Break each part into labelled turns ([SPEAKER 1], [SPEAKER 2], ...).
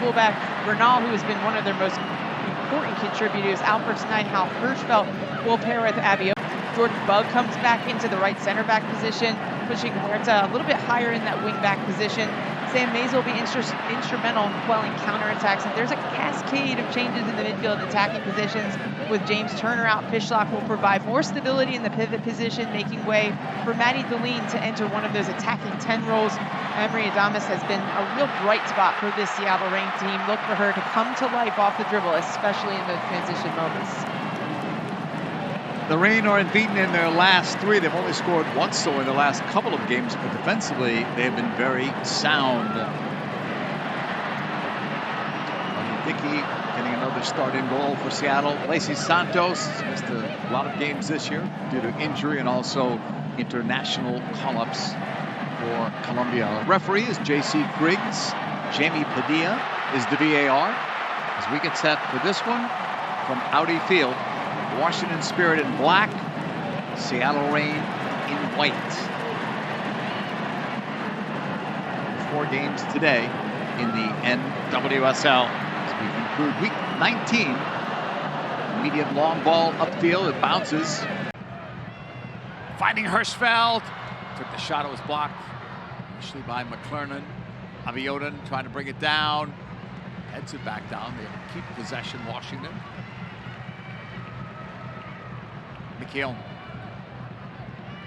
[SPEAKER 1] fullback. Bernal, who has been one of their most important contributors, out for tonight. Hal Hirschfeld will pair with Abio. Jordan Bugg comes back into the right center back position, pushing Huerta a little bit higher in that wing back position. Sam Mays will be instrumental in quelling counterattacks, and there's a cascade of changes in the midfield attacking positions. With James Turner out, Fishlock will provide more stability in the pivot position, making way for Maddie Deline to enter one of those attacking 10 roles. Emery Adames has been a real bright spot for this Seattle Reign team. Look for her to come to life off the dribble, especially in those transition moments.
[SPEAKER 2] The Reign are unbeaten in their last 3. They've only scored once, so in the last couple of games, but defensively, they've been very sound. Dickey getting another start-in goal for Seattle. Lacey Santos missed a lot of games this year due to injury and also international call-ups for Colombia. The referee is J.C. Griggs. Jamie Padilla is the VAR. As we get set for this one from Audi Field. Washington Spirit in black, Seattle Reign in white. 4 games today in the NWSL as we conclude week 19. Medium long ball upfield, it bounces. Finding Hirschfeld, took the shot, it was blocked initially by McClernand. Abiodun trying to bring it down, heads it back down. They keep possession, Washington. McKeown.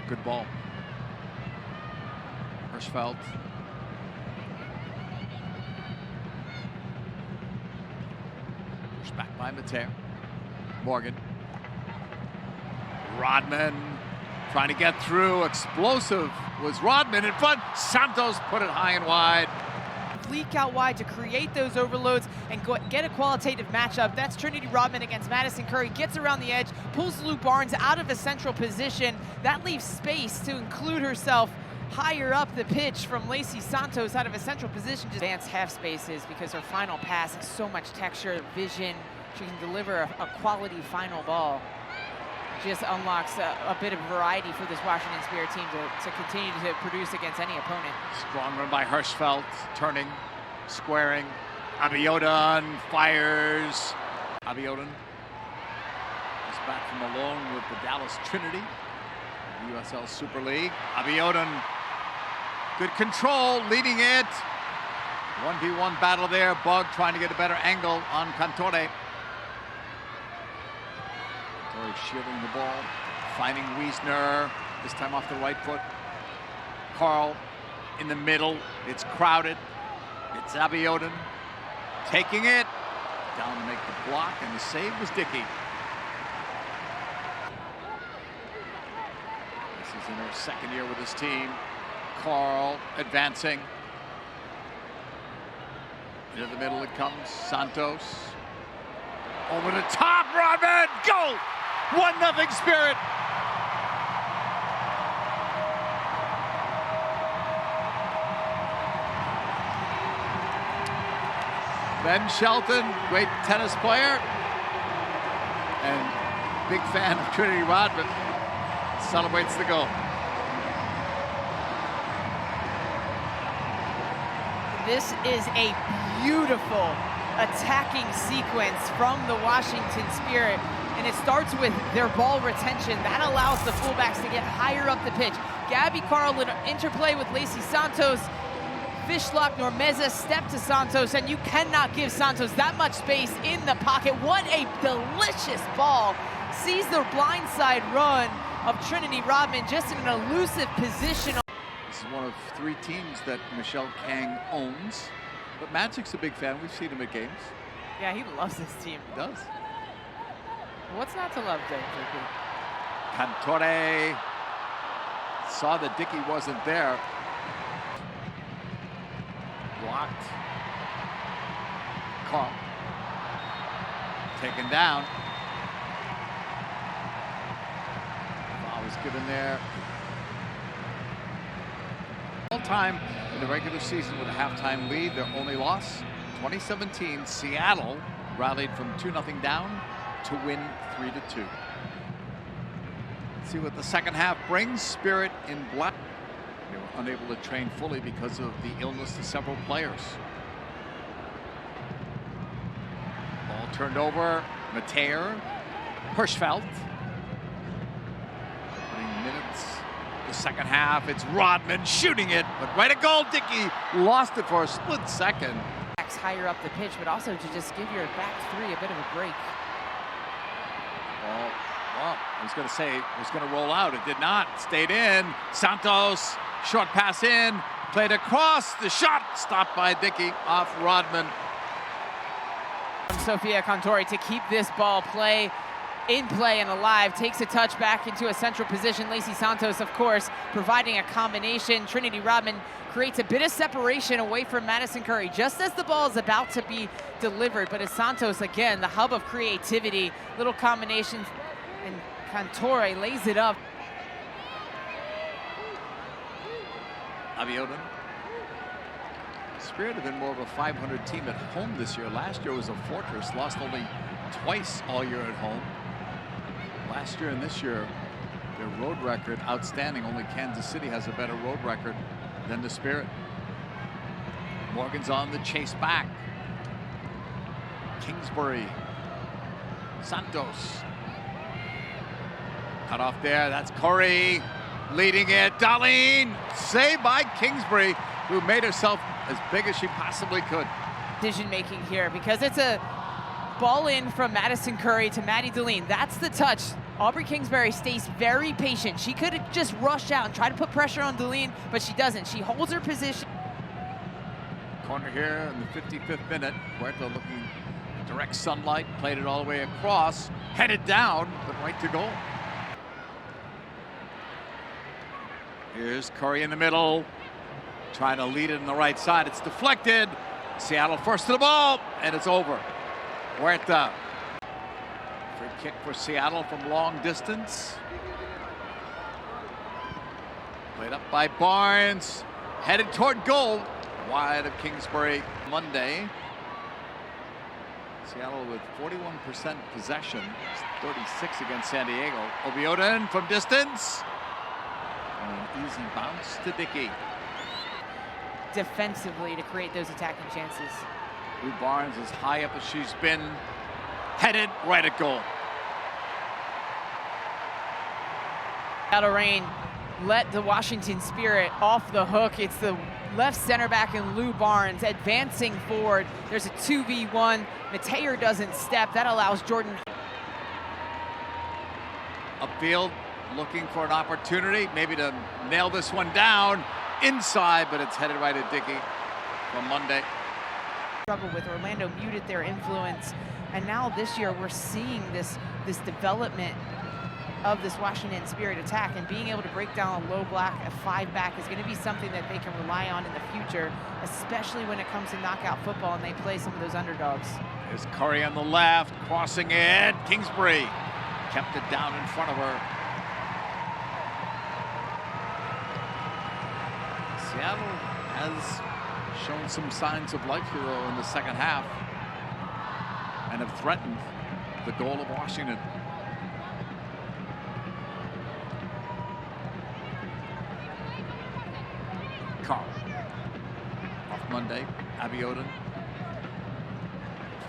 [SPEAKER 2] Good ball. Hirschfeld. Pushed back by Mater. Morgan. Rodman trying to get through. Explosive was Rodman in front. Santos put it high and wide.
[SPEAKER 1] Leak out wide to create those overloads and get a qualitative matchup. That's Trinity Rodman against Madison Curry. Gets around the edge, pulls Lou Barnes out of a central position. That leaves space to include herself higher up the pitch from Lacey Santos out of a central position. Just advanced half spaces because her final pass has so much texture, vision. She can deliver a quality final ball. Just unlocks a bit of variety for this Washington Spirit team to continue to produce against any opponent.
[SPEAKER 2] Strong run by Hirschfeld, turning, squaring. Abiodun fires. Abiodun is back from alone with the Dallas Trinity, USL Super League. Abiodun, good control, leading it. 1v1 battle there. Bugg trying to get a better angle on Cantore. Shielding the ball, finding Wiesner, this time off the right foot. Carl in the middle, it's crowded. It's Abiodun taking it, down to make the block, and the save was Dickey. This is in her second year with this team. Carl advancing. Into the middle it comes, Santos. Over the top, Robin, goal! 1-0 Spirit. Ben Shelton, great tennis player and big fan of Trinity Rodman, celebrates the goal.
[SPEAKER 1] This is a beautiful attacking sequence from the Washington Spirit. And it starts with their ball retention. That allows the fullbacks to get higher up the pitch. Gabby Carl in interplay with Lacey Santos. Fishlock Normeza step to Santos, and you cannot give Santos that much space in the pocket. What a delicious ball. Sees the blindside run of Trinity Rodman just in an elusive position.
[SPEAKER 2] This is one of 3 teams that Michelle Kang owns. But Magic's a big fan. We've seen him at games.
[SPEAKER 1] Yeah, he loves this team.
[SPEAKER 2] He does.
[SPEAKER 1] What's not to love, Dickey?
[SPEAKER 2] Cantore saw that Dickey wasn't there. Blocked. Carl. Taken down. Foul was given there. All time in the regular season with a halftime lead, their only loss. 2017, Seattle rallied from 2-0 down to win 3-2. See what the second half brings. Spirit in black. They were unable to train fully because of the illness of several players. Turned over, Mateer, Hirschfeld. Minutes, the second half, it's Rodman shooting it, but right at goal, Dickey lost it for a split second.
[SPEAKER 1] Higher up the pitch, but also to just give your back three a bit of a break.
[SPEAKER 2] Well, I was going to say it was going to roll out. It did not. Stayed in. Santos, short pass in, played across. The shot stopped by Dickey off Rodman.
[SPEAKER 1] Sofia Contori to keep this ball in play and alive, takes a touch back into a central position. Lacey Santos, of course, providing a combination. Trinity Rodman creates a bit of separation away from Madison Curry just as the ball is about to be delivered. But it's Santos, again, the hub of creativity. Little combinations, and Contori lays it up.
[SPEAKER 2] Abiodun. Spirit have been more of a 500 team at home this year. Last year was a fortress, lost only twice all year at home. Last year and this year, their road record outstanding. Only Kansas City has a better road record than the Spirit. Morgan's on the chase back. Kingsbury. Santos. Cut off there. That's Curry leading it. Darlene saved by Kingsbury, who made herself as big as she possibly could.
[SPEAKER 1] Decision making here because it's a ball in from Madison Curry to Maddie Darlene. That's the touch. Aubrey Kingsbury stays very patient. She could have just rushed out and tried to put pressure on Darlene, but she doesn't. She holds her position.
[SPEAKER 2] Corner here in the 55th minute. Puerto looking direct sunlight, played it all the way across, headed down, but right to goal. Here's Curry in the middle, trying to lead it in the right side. It's deflected. Seattle first to the ball, and it's over. Huerta. Free kick for Seattle from long distance. Played up by Barnes. Headed toward goal. Wide of Kingsbury. Monday. Seattle with 41% possession. 36 against San Diego. Abiodun from distance. And an easy bounce to Dickey.
[SPEAKER 1] Defensively to create those attacking chances.
[SPEAKER 2] Lou Barnes is high up as she's been, headed right at goal.
[SPEAKER 1] Seattle Reign let the Washington Spirit off the hook. It's the left center back in Lou Barnes advancing forward. There's a 2v1. Mateer doesn't step. That allows Jordan.
[SPEAKER 2] Upfield, looking for an opportunity, maybe to nail this one down. Inside, but it's headed right at Dickey from Monday.
[SPEAKER 1] Struggle with Orlando muted their influence, and now this year we're seeing this development of this Washington Spirit attack, and being able to break down a low block, a 5-back is going to be something that they can rely on in the future, especially when it comes to knockout football and they play some of those underdogs.
[SPEAKER 2] There's Curry on the left, crossing it. Kingsbury kept it down in front of her. Seattle has shown some signs of life here in the second half and have threatened the goal of Washington. Carl off Monday. Abiodun.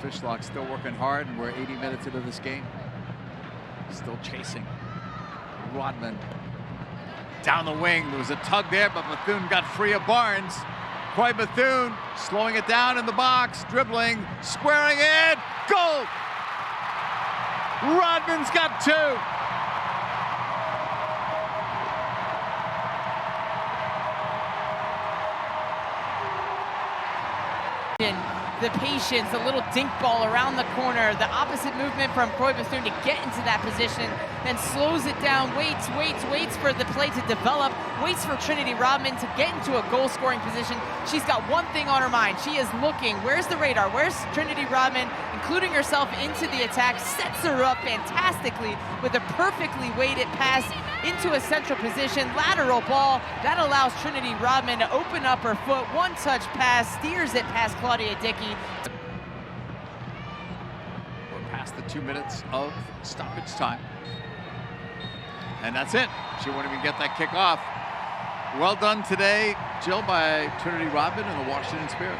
[SPEAKER 2] Fishlock still working hard, and we're 80 minutes into this game. Still chasing. Rodman down the wing. There was a tug there, but Bethune got free of Barnes. Coy Bethune slowing it down in the box, dribbling, squaring it. Goal! Rodman's got two.
[SPEAKER 1] The patience, the little dink ball around the corner, the opposite movement from Coy Bethune to get into that position, then slows it down, waits for the play to develop, waits for Trinity Rodman to get into a goal-scoring position. She's got one thing on her mind. She is looking. Where's the radar? Where's Trinity Rodman? Including herself into the attack, sets her up fantastically with a perfectly weighted pass into a central position, lateral ball. That allows Trinity Rodman to open up her foot, one-touch pass, steers it past Claudia Dickey.
[SPEAKER 2] We're past the 2 minutes of stoppage time. And that's it. She won't even get that kick off. Well done today, Jill, by Trinity Rodman and the Washington Spirit.